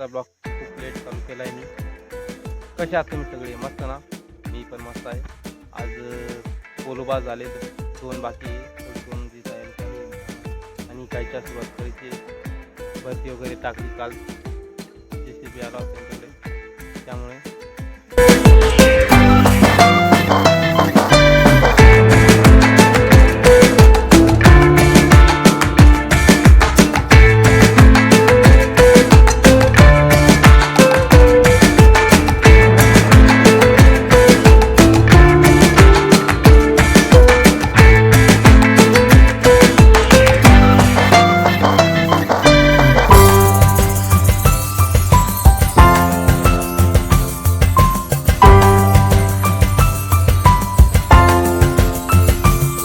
आजचा ब्लॉग खूप लेट चालू केला आहे मी. कसे आहात तुम्ही सगळे? मस्त ना? मी पण मस्त आहे. आज पोलोबाज झाले तर 2 बाकी आहे. 2 जी तयारी चालू आहे आणि कायच्या सुरुवात करायची. भरती वगैरे टाकली काल. JCB आला होता त्यांच्याकडे, त्यामुळे